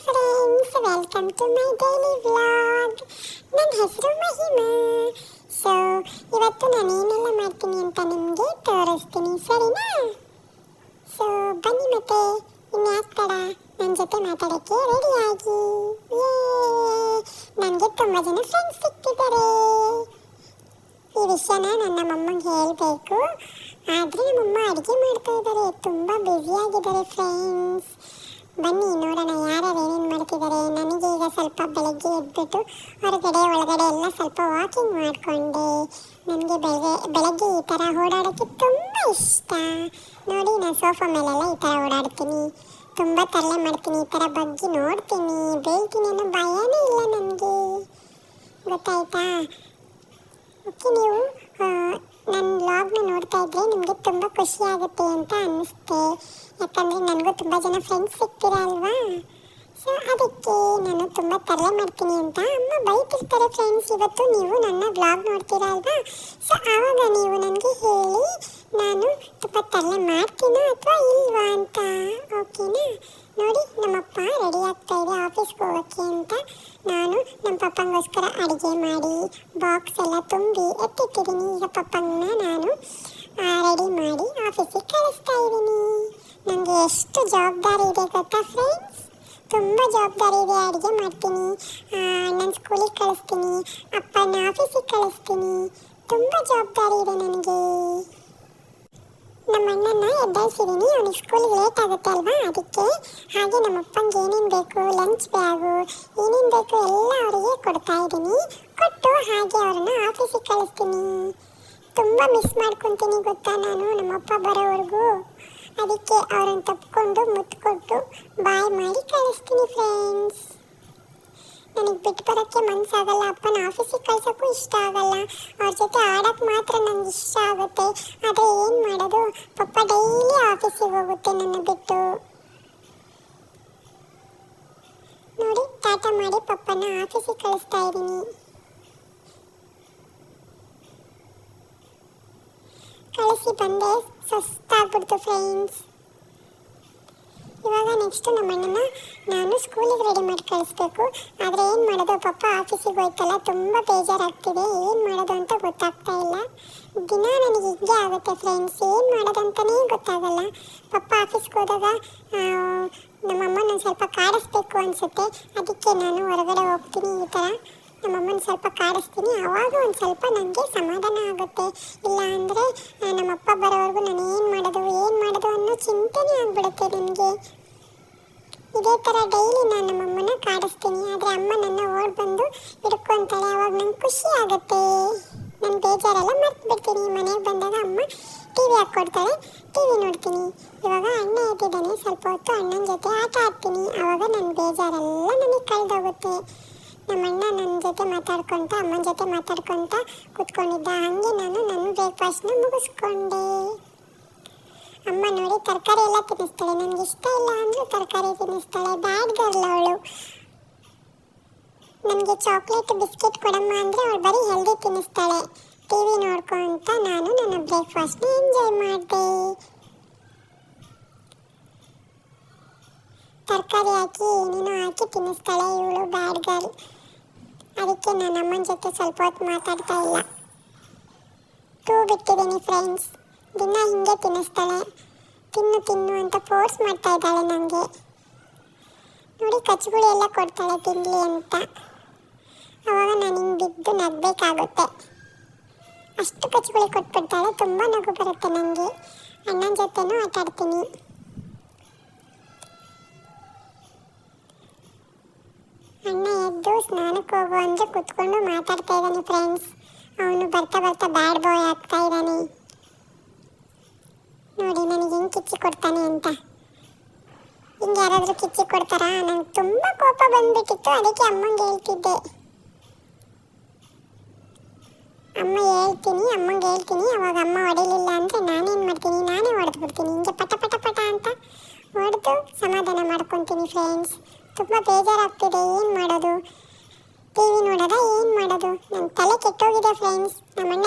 Friends, welcome to my daily vlog. ನನ್ನ ಹೆಸರು Mahima. So ಇವತ್ತು ನಾನು ಏನೆಲ್ಲ ಮಾಡ್ತೀನಿ ಅಂತ ನಿಮಗೆ ತೋರಿಸ್ತೀನಿ, ಸರಿನಾ? ಸೊ ಬನ್ನಿ ಮತ್ತೆ ಇನ್ಯಾಕೆ ತಡ, ನನ್ನ ಜೊತೆ ಮಾತಾಡೋಕ್ಕೆ ರೆಡಿಯಾಗಿ. ನನಗೆ ತುಂಬ ಜನ ಫ್ರೆಂಡ್ಸ್ ಸಿಕ್ತಿದ್ದಾರೆ. ಈ ವಿಷಯನ ನನ್ನ ಮಮ್ಮಗೆ ಹೇಳಬೇಕು, ಆದರೆ ನಮ್ಮಮ್ಮ ಅಡುಗೆ ಮಾಡ್ತಾ ಇದ್ದಾರೆ, ತುಂಬ ಬ್ಯುಸಿಯಾಗಿದ್ದಾರೆ ಫ್ರೆಂಡ್ಸ್. ಬನ್ನಿ ನೋಡೋಣ ಯಾರ್ಯಾರು ಏನೇನು ಮಾಡ್ತಿದ್ದಾರೆ. ನನಗೆ ಈಗ ಸ್ವಲ್ಪ ಬೆಳಗ್ಗೆ ಎದ್ಬಿಟ್ಟು ಹೊರಗಡೆ ಒಳಗಡೆ ಎಲ್ಲ ಸ್ವಲ್ಪ ವಾಕಿಂಗ್ ಮಾಡಿಕೊಂಡೆ. ನನಗೆ ಬೆಳಗ್ಗೆ ಈ ಥರ ಓಡಾಡೋಕ್ಕೆ ತುಂಬ ಇಷ್ಟ. ನೋಡಿ, ನಾನು ಸೋಫಾ ಮೇಲೆಲ್ಲ ಈ ಥರ ಓಡಾಡ್ತೀನಿ, ತುಂಬ ತರಲೆ ಮಾಡ್ತೀನಿ, ಈ ಥರ ಬಗ್ಗಿ ನೋಡ್ತೀನಿ, ಬೀಳ್ತೀನಿ ಅನ್ನೋ ಭಯನೇ ಇಲ್ಲ ನನಗೆ, ಗೊತ್ತಾಯ್ತಾ? ಓಕೆ, ನೀವು ನನ್ನ ವ್ಲಾಗ್ನ ನೋಡ್ತಾ ಇದ್ದರೆ ನಿಮಗೆ ತುಂಬ ಖುಷಿ ಆಗುತ್ತೆ ಅಂತ ಅನ್ನಿಸುತ್ತೆ. ಯಾಕಂದರೆ ನನಗೂ ತುಂಬ ಜನ ಫ್ರೆಂಡ್ಸ್ ಸಿಗ್ತೀರ ಅಲ್ವಾ? ಸೊ ಅದಕ್ಕೆ ನಾನು ತುಂಬ ತರಲೆ ಮಾಡ್ತೀನಿ ಅಂತ ಅಮ್ಮ ಬೈತಿರ್ತಾರೆ ಫ್ರೆಂಡ್ಸ್. ಇವತ್ತು ನೀವು ನನ್ನ ವ್ಲಾಗ್ ನೋಡ್ತೀರಾ ಅಲ್ವಾ? ಸೊ ಆವಾಗ ನೀವು ನನಗೆ ಹೇಳಿ ನಾನು ತುಂಬ ತರಲೆ ಮಾಡ್ತೀನೋ ಅಥವಾ ಇಲ್ವಾ ಅಂತ, ಓಕೆನಾ? ನೋಡಿ, ನಮ್ಮಪ್ಪ ರೆಡಿ ಆಗ್ತಾ ಇದೆ ಆಫೀಸ್ಗೆ ಹೋಗೋಕ್ಕೆ ಅಂತ. ನಾನು ನಮ್ಮ ಪಪ್ಪಂಗೋಸ್ಕರ ಅಡುಗೆ ಮಾಡಿ ಬಾಕ್ಸ್ ಎಲ್ಲ ತುಂಬಿ ಎತ್ತಿಟ್ಟಿದ್ದೀನಿ. ಈಗ ಪಪ್ಪಂಗನ್ನ ನಾನು ರೆಡಿ ಮಾಡಿ ಆಫೀಸಿಗೆ ಕಳಿಸ್ತಾ ಇದ್ದೀನಿ. ನನಗೆ ಎಷ್ಟು ಜವಾಬ್ದಾರಿ ಇದೆ ಗೊತ್ತಾ ಫ್ರೆಂಡ್ಸ್? ತುಂಬ ಜವಾಬ್ದಾರಿ ಇದೆ. ಅಡುಗೆ ಮಾಡ್ತೀನಿ, ನನ್ನ ಸ್ಕೂಲಿಗೆ ಕಳಿಸ್ತೀನಿ, ಅಪ್ಪನ ಆಫೀಸಿಗೆ ಕಳಿಸ್ತೀನಿ, ತುಂಬ ಜವಾಬ್ದಾರಿ ಇದೆ ನನಗೆ. ನಮ್ಮ ಅಣ್ಣನ ಎದ್ದಾಯಿಸಿದ್ದೀನಿ, ಅವನಿಗೆ ಸ್ಕೂಲಿಗೆ ಲೇಟ್ ಆಗುತ್ತೆ ಅಲ್ವಾ, ಅದಕ್ಕೆ. ಹಾಗೆ ನಮ್ಮ ಅಪ್ಪಂಗೆ ಏನೇನು ಬೇಕು, ಲಂಚ್ ಬ್ಯಾಗು ಏನೇನು ಬೇಕು ಎಲ್ಲ ಅವರಿಗೆ ಕೊಡ್ತಾ ಇದ್ದೀನಿ. ಕೊಟ್ಟು ಹಾಗೆ ಅವ್ರನ್ನ ಆಫೀಸಿಗೆ ಕಳಿಸ್ತೀನಿ. ತುಂಬ ಮಿಸ್ ಮಾಡ್ಕೊತೀನಿ ಗೊತ್ತಾ ನಾನು ನಮ್ಮಪ್ಪ ಬರೋವರೆಗೂ. ಅದಕ್ಕೆ ಅವ್ರನ್ನ ತಪ್ಪಿಕೊಂಡು ಮುತ್ಕೊಟ್ಟು ಬಾಯ್ ಮಾಡಿ ಕಳಿಸ್ತೀನಿ ಫ್ರೆಂಡ್ಸ್. ನನಗೆ ಬಿಟ್ಟು ಬರೋಕ್ಕೆ ಮನಸ್ಸಾಗಲ್ಲ, ಅಪ್ಪನ ಆಫೀಸಿಗೆ ಕಳ್ಸೋಕ್ಕೂ ಇಷ್ಟ ಆಗಲ್ಲ. ಅವ್ರ ಜೊತೆ ಆಡೋಕ್ಕೆ ಮಾತ್ರ ನನಗೆ ಇಷ್ಟ ಆಗುತ್ತೆ. ಆದರೆ ಏನು ಮಾಡೋದು, ಪಪ್ಪ ಡೈಲಿ ಆಫೀಸಿಗೆ ಹೋಗುತ್ತೆ ನನ್ನ ಬಿಟ್ಟು. ನೋಡಿ, ಟಾಟಾ ಮಾಡಿ ಪಪ್ಪನ ಆಫೀಸಿಗೆ ಕಳಿಸ್ತಾ ಇದ್ದೀನಿ. ಕಳಿಸಿ ಬಂದೆ, ಸುಸ್ತಾಗ್ಬಿಡ್ತು ಫ್ರೆಂಡ್ಸ್. ಇವಾಗ ನೆಕ್ಸ್ಟು ನಮ್ಮ ಅಣ್ಣನ ನಾನು ಸ್ಕೂಲಿಗೆ ರೆಡಿ ಮಾಡಿ ಕಳಿಸ್ಬೇಕು. ಆದರೆ ಏನು ಮಾಡೋದು, ಪಪ್ಪ ಆಫೀಸಿಗೆ ಹೋಯ್ತಲ್ಲ, ತುಂಬ ಬೇಜಾರಾಗ್ತಿದೆ. ಏನು ಮಾಡೋದು ಅಂತ ಗೊತ್ತಾಗ್ತಾ ಇಲ್ಲ. ದಿನ ನನಗೆ ಹೀಗೆ ಆಗುತ್ತೆ ಫ್ರೆಂಡ್ಸ್, ಏನು ಮಾಡೋದಂತಲೇ ಗೊತ್ತಾಗಲ್ಲ. ಪಪ್ಪ ಆಫೀಸ್ಗೆ ಹೋದಾಗ ನಮ್ಮಮ್ಮನ ಸ್ವಲ್ಪ ಕಾಡಿಸ್ಬೇಕು ಅನಿಸುತ್ತೆ. ಅದಕ್ಕೆ ನಾನು ಹೊರಗಡೆ ಹೋಗ್ತೀನಿ, ಈ ಥರ ನಮ್ಮಮ್ಮನ ಸ್ವಲ್ಪ ಕಾಡಿಸ್ತೀನಿ. ಆವಾಗ ಒಂದು ಸ್ವಲ್ಪ ನನಗೆ ಸಮಾಧಾನ ಆಗುತ್ತೆ. ಇಲ್ಲ ಅಂದರೆ ನಮ್ಮಪ್ಪ ಬರೋವರೆಗೂ ನಾನು ಏನು ಮಾಡೋದು ಅನ್ನೋ ಚಿಂತೆನೇ ಆಗಿಬಿಡುತ್ತೆ ನನಗೆ. ಇದೇ ಥರ ಡೈಲಿ ನಾನು ನಮ್ಮಮ್ಮನ ಕಾಡಿಸ್ತೀನಿ. ಆದರೆ ಅಮ್ಮ ನನ್ನ ಓಡಿ ಬಂದು ಹಿಡ್ಕೊತಾಳೆ. ಆವಾಗ ನಂಗೆ ಖುಷಿ ಆಗುತ್ತೆ, ನಾನು ಬೇಜಾರೆಲ್ಲ ಮರ್ತು ಬಿಡ್ತೀನಿ. ಮನೆಗೆ ಬಂದಾಗ ಅಮ್ಮ ಟಿ ವಿ ಹಾಕ್ಕೊಡ್ತಾಳೆ, ಟಿ ವಿ ನೋಡ್ತೀನಿ. ಇವಾಗ ಅಣ್ಣ ಎದ್ದಿದ್ದಾನೆ, ಸ್ವಲ್ಪ ಹೊತ್ತು ಅಣ್ಣನ ಜೊತೆ ಆಟ ಆಡ್ತೀನಿ. ಆವಾಗ ನನ್ನ ಬೇಜಾರೆಲ್ಲ ನನಗೆ ಕಳೆದೋಗುತ್ತೆ. ನಮ್ಮಣ್ಣ ನನ್ನ ಜೊತೆ ಮಾತಾಡ್ಕೊತ ಅಮ್ಮನ ಜೊತೆ ಮಾತಾಡ್ಕೊತ ಕೂತ್ಕೊಂಡಿದ್ದ. ಹಾಗೆ ನಾನು ನನ್ನ ಬ್ರೇಕ್ಫಾಸ್ಟ್ನ ಮುಗಿಸ್ಕೊಂಡೆ. ಅಮ್ಮ ನೋಡಿ ತರಕಾರಿ ಎಲ್ಲ ತಿನ್ನಿಸ್ತಾಳೆ, ನನಗೆ ಇಷ್ಟ ಇಲ್ಲ ಅಂದರೂ ತರಕಾರಿ ತಿನ್ನಿಸ್ತಾಳೆ. ಬ್ಯಾಡ್ ಗರ್ಲ್ ಅವಳು. ನನಗೆ ಚಾಕ್ಲೇಟ್ ಬಿಸ್ಕೆಟ್ ಕೊಡಮ್ಮ ಅಂದರೆ ಅವಳು ಬರೀ ಹೆಲ್ದಿ ತಿನ್ನಿಸ್ತಾಳೆ. ಟಿ ವಿ ನೋಡ್ಕೊಂತ ನಾನು ನನ್ನ ಬ್ರೇಕ್ಫಾಸ್ಟ್ನ ಎಂಜಾಯ್ ಮಾಡಿದೆ. ತರಕಾರಿ ಹಾಕಿ ಏನೇನೋ ಹಾಕಿ ತಿನ್ನಿಸ್ತಾಳೆ ಇವಳು, ಬ್ಯಾಡ್ ಗರ್ಲ್. ಅದಕ್ಕೆ ನಾನು ಅಮ್ಮನ ಜೊತೆ ಸ್ವಲ್ಪ ಹೊತ್ತು ಮಾತಾಡ್ತಾ ಇಲ್ಲ, ಬಿಟ್ಟಿದ್ದೀನಿ ಫ್ರೆಂಡ್ಸ್. ದಿನ ಹಿಂಗೆ ತಿನ್ನಿಸ್ತಾಳೆ, ತಿನ್ನು ಅಂತ ಫೋರ್ಸ್ ಮಾಡ್ತಾ ಇದ್ದಾಳೆ ನನಗೆ. ನೋಡಿ, ಕಚ್ಚುಗುಳಿ ಎಲ್ಲ ಕೊಡ್ತಾಳೆ ತಿನ್ನಲಿ ಅಂತ. ಆವಾಗ ನಾನು ಹಿಂಗೆ ಬಿದ್ದು ನಗಬೇಕಾಗುತ್ತೆ. ಅಷ್ಟು ಕಚ್ಚುಗುಳಿ ಕೊಟ್ಬಿಡ್ತಾಳೆ, ತುಂಬ ನಗು ಬರುತ್ತೆ ನನಗೆ. ಅಣ್ಣನ ಜೊತೆನೂ ಆಟಾಡ್ತೀನಿ. ಅಣ್ಣ ಎದ್ದು ಸ್ನಾನಕ್ಕೆ ಹೋಗು ಅಂದರೆ ಕೂತ್ಕೊಂಡು ಮಾತಾಡ್ತಾ ಇದ್ದಾನೆ ಫ್ರೆಂಡ್ಸ್. ಅವನು ಬರ್ತಾ ಬರ್ತಾ ಬ್ಯಾಡ್ ಬಾಯ್ ಆಗ್ತಾ ಇದ್ದಾನೆ. ನೋಡಿ ನನಗೆ ಹೆಂಗೆ ಕಿಚ್ಚಿ ಕೊಡ್ತಾನೆ ಅಂತ. ಹಿಂಗೆ ಯಾರಾದರೂ ಕಿಚ್ಚಿ ಕೊಡ್ತಾರಾ? ನಂಗೆ ತುಂಬ ಕೋಪ ಬಂದುಬಿಟ್ಟಿತ್ತು, ಅದಕ್ಕೆ ಅಮ್ಮಂಗೆ ಹೇಳ್ತಿದ್ದೆ. ಅಮ್ಮಂಗೆ ಹೇಳ್ತೀನಿ. ಅವಾಗ ಅಮ್ಮ ಹೊಡಿಲಿಲ್ಲ ಅಂದರೆ ನಾನೇನು ಮಾಡ್ತೀನಿ, ನಾನೇ ಹೊಡೆದು ಬಿಡ್ತೀನಿ. ಹಿಂಗೆ ಪಟ ಪಟ ಪಟ ಅಂತ ಹೊಡೆದು ಸಮಾಧಾನ ಮಾಡ್ಕೊತೀನಿ ಫ್ರೆಂಡ್ಸ್. ತುಂಬ ಬೇಜಾರಾಗ್ತಿದೆ, ಏನು ಮಾಡೋದು? ಟಿ ವಿ ನೋಡೋದ, ಏನು ಮಾಡೋದು? ನನ್ನ ತಲೆ ಕೆಟ್ಟೋಗಿದೆ ಫ್ರೆಂಡ್ಸ್. ನಮ್ಮಣ್ಣ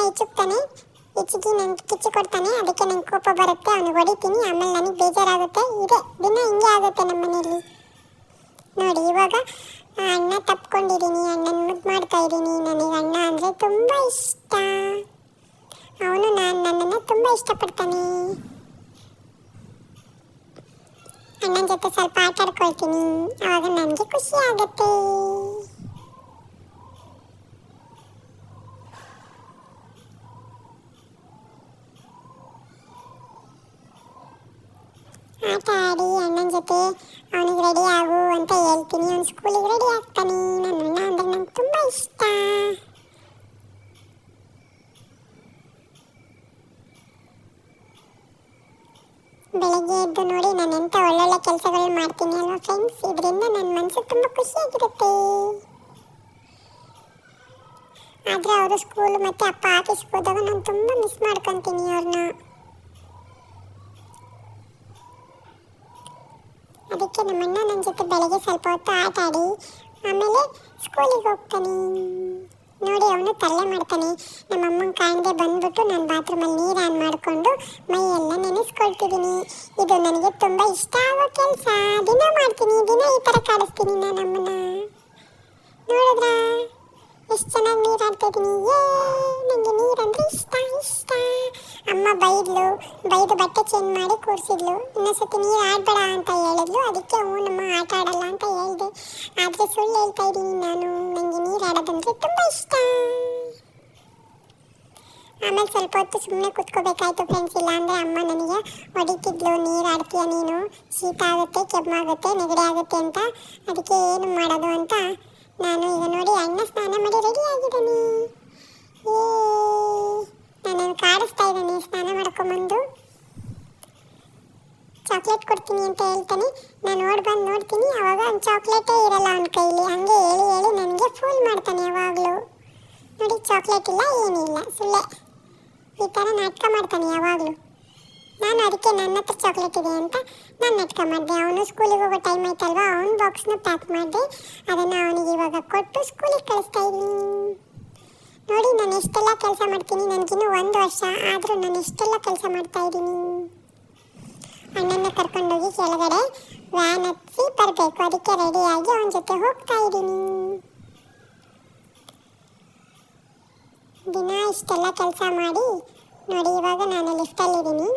ಹೆಚ್ಚಿಗೆ ನಂಗೆ ಕಿಚ್ಚು ಕೊಡ್ತಾನೆ, ಅದಕ್ಕೆ ನಂಗೆ ಕೋಪ ಬರುತ್ತೆ, ಅವನಿಗೆ ಹೊಡಿತೀನಿ. ಆಮೇಲೆ ನನಗೆ ಬೇಜಾರಾಗುತ್ತೆ. ಇದೆ ದಿನ ಹಿಂಗೆ ಆಗುತ್ತೆ ನಮ್ಮ ಮನೆಯಲ್ಲಿ. ನೋಡಿ ಇವಾಗ ಅಣ್ಣ ತಪ್ಕೊಂಡಿದ್ದೀನಿ, ಅಣ್ಣನ ಮುದ್ದು ಮಾಡ್ತಾ ಇದ್ದೀನಿ. ನನಗೆ ಅಣ್ಣ ಅಂದರೆ ತುಂಬ ಇಷ್ಟ. ಅವನು ನನ್ನನ್ನು ತುಂಬ ಇಷ್ಟಪಡ್ತಾನೆ. ಅಣ್ಣನ ಜೊತೆ ಸ್ವಲ್ಪ ಆಟ ಆಡ್ಕೊಳ್ತೀನಿ, ಆವಾಗ ನನಗೆ ಖುಷಿ ಆಗುತ್ತೆ. ಆಟ ಆಡಿ ಅಣ್ಣನ ಜೊತೆ ಅವನಿಗೆ ರೆಡಿ ಆಗು ಅಂತ ಹೇಳ್ತೀನಿ. ಅವ್ನು ಸ್ಕೂಲಿಗೆ ರೆಡಿ ಆಗ್ತಾನೆ. ನನ್ನ ಅಣ್ಣ ಅಂದರೆ ನಂಗೆ ತುಂಬ ಇಷ್ಟ. ಬೆಳಗ್ಗೆ ಎದ್ದು ನೋಡಿ ನಾನು ಎಂಥ ಒಳ್ಳೊಳ್ಳೆ ಕೆಲಸಗಳು ಮಾಡ್ತೀನಿ ಅಲ್ವಾ ಫ್ರೆಂಡ್ಸ್. ಇದರಿಂದ ನನ್ನ ಮನಸ್ಸು ತುಂಬ ಖುಷಿಯಾಗಿರುತ್ತೆ. ಆದರೆ ಅವರು ಸ್ಕೂಲ್ ಮತ್ತು ಅಪ್ಪ ಆಫೀಸ್ಗೆ ಹೋದಾಗ ನಾನು ತುಂಬ ಮಿಸ್ ಮಾಡ್ಕೊತೀನಿ ಅವ್ರನ್ನ. ಅದಕ್ಕೆ ನಮ್ಮಣ್ಣ ನನ್ನ ಜೊತೆ ಬೆಳಗ್ಗೆ ಸ್ವಲ್ಪ ಹೊತ್ತು ಆಟ ಆಡಿ ಆಮೇಲೆ ಸ್ಕೂಲಿಗೆ ಹೋಗ್ತಾನೆ. ನೋಡಿ ಅವನು ತರಲೆ ಮಾಡ್ತಾನೆ. ನಮ್ಮಮ್ಮನ ಕಾಣದೆ ಬಂದ್ಬಿಟ್ಟು ನಾನು ಬಾತ್ರೂಮಲ್ಲಿ ನೀರು ಆನ್ ಮಾಡಿಕೊಂಡು ಮೈ ಎಲ್ಲ ನೆನೆಸ್ಕೊಳ್ತಿದ್ದೀನಿ. ಇದು ನನಗೆ ತುಂಬ ಇಷ್ಟ ಆಗೋ ಕೆಲಸ. ದಿನ ಮಾಡ್ತೀನಿ, ದಿನ ಈ ಥರ ಕಾಡಿಸ್ತೀನಿ ನಾನು ಅಮ್ಮನ. ನೋಡಿದ್ರಾ ಎಷ್ಟು ಚೆನ್ನಾಗಿ ನೀರು ಆಡ್ತಾಯಿದ್ದೀನಿ. ನನಗೆ ನೀರಂದರೆ ಇಷ್ಟ ಇಷ್ಟ. ಅಮ್ಮ ಬೈದು ಬಟ್ಟೆ ಚೇಂಜ್ ಮಾಡಿ ಕೂರಿಸಿದ್ಲು. ಇನ್ನೊಂದ್ಸತಿ ನೀರು ಆಡಬೇಡ ಅಂತ ಹೇಳಿದ್ಲು. ಅದಕ್ಕೆ ನಮ್ಮ ಆಟ ಆಡಲ್ಲ ಅಂತ ಹೇಳಿದೆ. ಆದರೆ ಸುಳ್ಳು ಹೇಳ್ತಾ ಇದ್ದೀನಿ ನಾನು. ನನಗೆ ನೀರು ಆಡೋದಂದರೆ ತುಂಬ ಇಷ್ಟ. ಆಮೇಲೆ ಸ್ವಲ್ಪ ಹೊತ್ತು ಸುಮ್ಮನೆ ಕೂತ್ಕೋಬೇಕಾಯ್ತು ಫ್ರೆಂಡ್ಸ್. ಇಲ್ಲಾಂದರೆ ಅಮ್ಮ ನನಗೆ ಹೊಡಿತಿದ್ಲು, ನೀರು ಆಡ್ತೀಯ ನೀನು, ಶೀತ ಆಗುತ್ತೆ, ಕೆಮ್ಮಾಗುತ್ತೆ, ನೆಗಡಿ ಆಗುತ್ತೆ ಅಂತ. ಅದಕ್ಕೆ ಏನು ಮಾಡೋದು ಅಂತ ನಾನು ಈಗ ನೋಡಿ ಅಣ್ಣ ಸ್ನಾನ ಮಾಡಿ ರೆಡಿ ಆಗಿದ್ದಾನೆ. ನನ್ನನ್ನು ಕಾಡಿಸ್ತಾ ಇದ್ದಾನೆ. ಸ್ನಾನ ಮಾಡ್ಕೊಂಬಂದು ಚಾಕ್ಲೇಟ್ ಕೊಡ್ತೀನಿ ಅಂತ ಹೇಳ್ತಾನೆ. ನಾನು ಬಂದು ನೋಡ್ತೀನಿ, ಆವಾಗ ಒಂದು ಚಾಕ್ಲೇಟೇ ಇರಲ್ಲ ಅವನ ಕೈಲಿ. ಹಾಗೆ ಹೇಳಿ ಹೇಳಿ ನನಗೆ ಫೂಲ್ ಮಾಡ್ತಾನೆ ಯಾವಾಗಲೂ. ನೋಡಿ ಚಾಕ್ಲೇಟ್ ಇಲ್ಲ, ಏನಿಲ್ಲ, ಸುಳ್ಳೆ ಈ ಥರ ನಾಟಕ ಮಾಡ್ತಾನೆ ಯಾವಾಗಲೂ. ನಾನು ಅದಕ್ಕೆ ನನ್ನ ಹತ್ರ ಚಾಕ್ಲೇಟ್ ಇದೆ ಅಂತ ನಾನು ನಾಟಕ ಮಾಡಿದೆ. ಅವನು ಸ್ಕೂಲಿಗೆ ಹೋಗೋ ಟೈಮ್ ಆಯ್ತಲ್ವಾ, ಅವನ ಬಾಕ್ಸ್ನ ಪ್ಯಾಕ್ ಮಾಡಿದೆ. ಅದನ್ನು ಅವನಿಗೆ ಇವಾಗ ಕೊಟ್ಟು ಸ್ಕೂಲಿಗೆ ಕಳಿಸ್ತಾ ಇದ್ದೀನಿ. ನೋಡಿ ನಾನು ಎಷ್ಟೆಲ್ಲ ಕೆಲಸ ಮಾಡ್ತೀನಿ. ನನಗಿನ್ನೂ 1 ವರ್ಷ ಆದರೂ ನಾನು ಎಷ್ಟೆಲ್ಲ ಕೆಲಸ ಮಾಡ್ತಾ ಇದ್ದೀನಿ. ಅಣ್ಣನ ಕರ್ಕೊಂಡೋಗಿ ಕೆಳಗಡೆ ವ್ಯಾನ್ ಹತ್ತಿ ಬರಬೇಕು. ಅದಕ್ಕೆ ರೆಡಿಯಾಗಿ ಅವನ ಜೊತೆ ಹೋಗ್ತಾ ಇದ್ದೀನಿ. ದಿನ ಇಷ್ಟೆಲ್ಲ ಕೆಲಸ ಮಾಡಿ ನೋಡಿ ಇವಾಗ ನಾನು ಲಿಫ್ಟಲ್ಲಿದ್ದೀನಿ.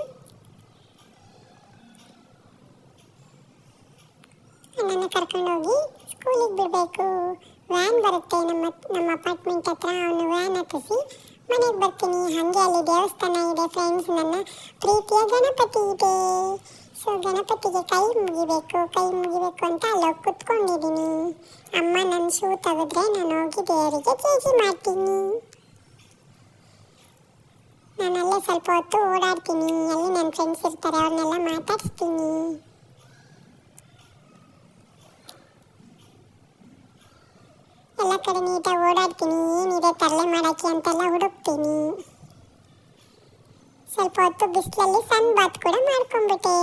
ಅಣ್ಣನ ಕರ್ಕೊಂಡೋಗಿ ಸ್ಕೂಲಿಗೆ ಬಿಡಬೇಕು. ವ್ಯಾನ್ ಬರುತ್ತೆ ನಮ್ಮ ಅಪಾರ್ಟ್ಮೆಂಟ್ ಹತ್ರ. ಅವನು ವ್ಯಾನ್ ಹತ್ತಿಸಿ ಮನೆಗೆ ಬರ್ತೀನಿ. ಹಾಗೆ ಅಲ್ಲಿ ದೇವಸ್ಥಾನ ಇದೆ ಫ್ರೆಂಡ್ಸ್. ನನ್ನ ಪ್ರೀತಿಯ ಗಣಪತಿ ಇದೆ. ಸೊ ಗಣಪತಿಗೆ ಕೈ ಮುಗಿಬೇಕು ಅಂತ ಅಲ್ಲೋಗಿ ಕುತ್ಕೊಂಡಿದ್ದೀನಿ. ಅಮ್ಮ ನನ್ನ ಶೂ ತೆಗೆದ್ರೆ ನಾನು ಹೋಗಿ ದೇವರಿಗೆ ಜೇಜಿ ಮಾಡ್ತೀನಿ. ನಾನಲ್ಲೇ ಸ್ವಲ್ಪ ಹೊತ್ತು ಓಡಾಡ್ತೀನಿ. ಅಲ್ಲಿ ನನ್ನ ಫ್ರೆಂಡ್ಸ್ ಇರ್ತಾರೆ, ಅವ್ರನ್ನೆಲ್ಲ ಮಾತಾಡಿಸ್ತೀನಿ. ಎಲ್ಲ ಕಡೆ ನೀಟಾಗಿ ಓಡಾಡ್ತೀನಿ. ಏನಿದೆ ತರಲೆ ಮಾಡೋಕ್ಕೆ ಅಂತೆಲ್ಲ ಹುಡುಕ್ತೀನಿ. ಸ್ವಲ್ಪ ಹೊತ್ತು ಬಿಸಿಲಲ್ಲಿ ಸನ್ ಬಾತ್ ಕೂಡ ಮಾಡ್ಕೊಂಡ್ಬಿಟ್ಟೆ.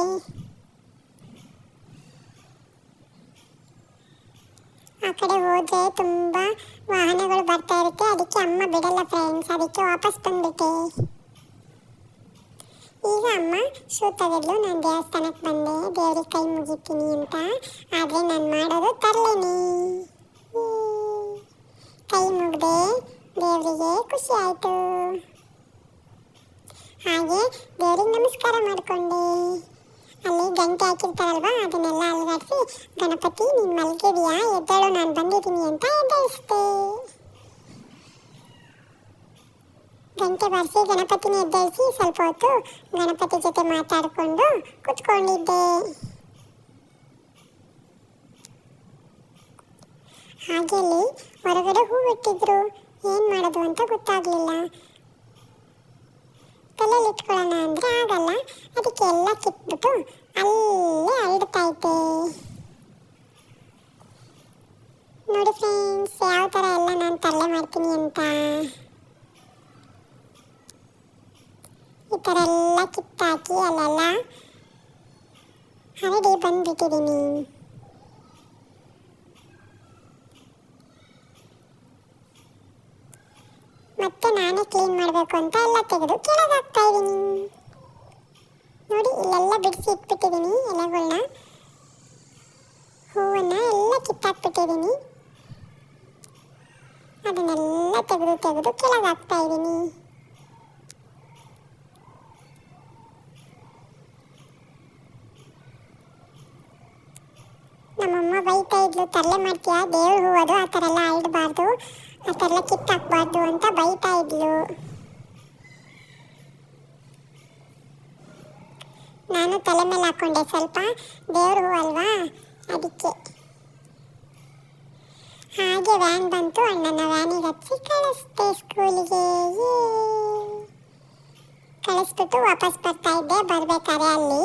ಆ ಕಡೆ ಹೋದರೆ ತುಂಬ ವಾಹನಗಳು ಬರ್ತಾ ಇರುತ್ತೆ. ಅದಕ್ಕೆ ಅಮ್ಮ ಬಿಡಲ್ಲ ಫ್ರೆಂಡ್ಸ್. ಅದಕ್ಕೆ ವಾಪಸ್ ಬಂದ್ಬಿಟ್ಟೆ. ಈಗ ಅಮ್ಮ ಶೂ ತೆಗೆದ್ಲು. ನಾನು ದೇವಸ್ಥಾನಕ್ಕೆ ಬಂದೆ ದೇವ್ರಿಗೆ ಕೈ ಮುಗಿತೀನಿ ಅಂತ. ಆದರೆ ನಾನು ಮಾಡೋದು ತರಲೇನೆ. ಕೈ ಮುಗ್ದೆ, ದೇವರಿಗೆ ಖುಷಿ ಆಯಿತು. ಹಾಗೆ ದೇವ್ರಿಗೆ ನಮಸ್ಕಾರ ಮಾಡಿಕೊಂಡೆ. ಅಲ್ಲಿ ಗಂಟೆ ಹಾಕಿರ್ತಾರಲ್ವ, ಅದನ್ನೆಲ್ಲ ಅಲುಗಾಡಿಸಿ ಗಣಪತಿ ನೀನು ಮಲಗಿದೆಯಾ, ಎದ್ದೇಳು ನಾನು ಬಂದಿದ್ದೀನಿ ಅಂತ ಎದ್ದೇಳಿಸ್ದೆ. ಗಂಟೆ ಬಾರಿಸಿ ಗಣಪತಿನ ಎದ್ದೇಳಿಸಿ ಸ್ವಲ್ಪ ಹೊತ್ತು ಗಣಪತಿ ಜೊತೆ ಮಾತಾಡಿಕೊಂಡು ಕುತ್ಕೊಂಡಿದ್ದೆ. ಹಾಗೆ ಅಲ್ಲಿ ಹೊರಗಡೆ ಹೂ ಬಿಟ್ಟಿದ್ರು. ಏನು ಮಾಡೋದು ಅಂತ ಗೊತ್ತಾಗಲಿಲ್ಲ. ತಲೆಯಲ್ಲಿ ಇಟ್ಕೊಳ್ಳೋಣ ಅಂದರೆ ಆಗಲ್ಲ. ಅದಕ್ಕೆ ಎಲ್ಲ ಕಿತ್ಬಿಟ್ಟು ಅಲ್ಲೇ ಅಳ್ತಾ ಇದ್ದೆ. ನೋಡಿ ಫ್ರೆಂಡ್ಸ್ ಯಾವ ಥರ ಎಲ್ಲ ನಾನು ತರಲೆ ಮಾಡ್ತೀನಿ ಅಂತ. ಈ ಥರ ಎಲ್ಲ ಕಿತ್ತಾಕಿ ಅಲ್ಲೆಲ್ಲ ಹರಡಿ ಬಂದುಬಿಟ್ಟಿದ್ದೀನಿ. ಮತ್ತೆ ನಾನೇ ಕ್ಲೀನ್ ಮಾಡಬೇಕು ಅಂತ ಎಲ್ಲ ತೆಗೆದು ಕೆಳಗೆ ಹಾಕ್ತಾ ಇದ್ದೀನಿ. ನೋಡಿ ಇಲ್ಲೆಲ್ಲ ಬಿಡಿಸಿ ಇಟ್ಬಿಟ್ಟಿದ್ದೀನಿ ಎಲೆಗಳನ್ನ. ಹೂವನ್ನು ಎಲ್ಲ ಕಿತ್ತಾಕ್ಬಿಟ್ಟಿದ್ದೀನಿ. ಅದನ್ನೆಲ್ಲ ತೆಗೆದು ತೆಗೆದು ಕೆಳಗೆ ಹಾಕ್ತಾ ಇದ್ದೀನಿ. ನಮ್ಮಮ್ಮ ಬೈತಾ ಇದ್ಲು, ತರಲೆ ಮಾಡ್ತೀಯಾ, ದೇವ್ರ ಹೂ ಅದು, ಆ ಥರ ಎಲ್ಲ ಇಡಬಾರ್ದು, ಆ ಥರ ಎಲ್ಲ ಕಿತ್ತಾಕ್ಬಾರ್ದು ಅಂತ ಬೈತಾ ಇದ್ಲು. ನಾನು ತಲೆ ಮೇಲೆ ಹಾಕ್ಕೊಂಡೆ ಸ್ವಲ್ಪ, ದೇವ್ರ ಹೂ ಅಲ್ವಾ ಅದಕ್ಕೆ. ಹಾಗೆ ವ್ಯಾನ್ ಬಂತು, ಅಣ್ಣನ ವ್ಯಾನಿಗೆ ಹಚ್ಚಿ ಕಳಿಸ್ದೆ ಸ್ಕೂಲಿಗೆ. ಕಳಿಸ್ಬಿಟ್ಟು ವಾಪಸ್ ಬರ್ತಾ ಇದ್ದೆ. ಬರ್ಬೇಕಾದ್ರೆ ಅಲ್ಲಿ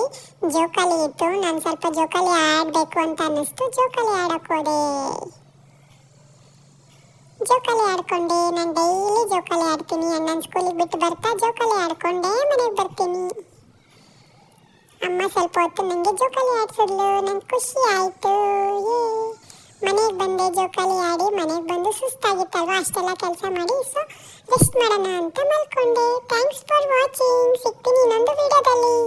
ಜೋಕಾಲಿ ಇತ್ತು. ನಾನು ಸ್ವಲ್ಪ ಜೋಕಾಲಿ ಆಡಬೇಕು ಅಂತ ಅನ್ನಿಸ್ತು, ಜೋಕಾಲಿ ಆಡೋಕೆ ಹೋದೆ. ಜೋಕಾಲಿ ಆಡ್ಕೊಂಡೆ. ನಾನು ಡೈಲಿ ಜೋಕಾಲಿ ಆಡ್ತೀನಿ. ಅಣ್ಣನ ಸ್ಕೂಲಿಗೆ ಬಿಟ್ಟು ಬರ್ತಾ ಜೋಕಾಲಿ ಆಡ್ಕೊಂಡೆ ಮನೆಗೆ ಬರ್ತೀನಿ. ಅಮ್ಮ ಸ್ವಲ್ಪ ಹೊತ್ತು ನನಗೆ ಜೋಕಾಲಿ ಆಡಿಸಿದ್ಲು, ನಂಗೆ ಖುಷಿ ಆಯಿತು. ಮನೆಗೆ ಬಂದೆ, ಜೋಕಾಲಿ ಆಡಿ ಮನೆಗೆ ಬಂದು ಸುಸ್ತಾಗಿತ್ತಲ್ವ, ಅಷ್ಟೆಲ್ಲ ಕೆಲಸ ಮಾಡಿ, ಸೊ ರೆಸ್ಟ್ ಮಾಡೋಣ ಅಂತ ಮಲ್ಕೊಂಡೆ. Thanks for watching. ಸಿಗ್ತೀನಿ ಇನ್ನೊಂದು ವಿಡಿಯೋದಲ್ಲಿ.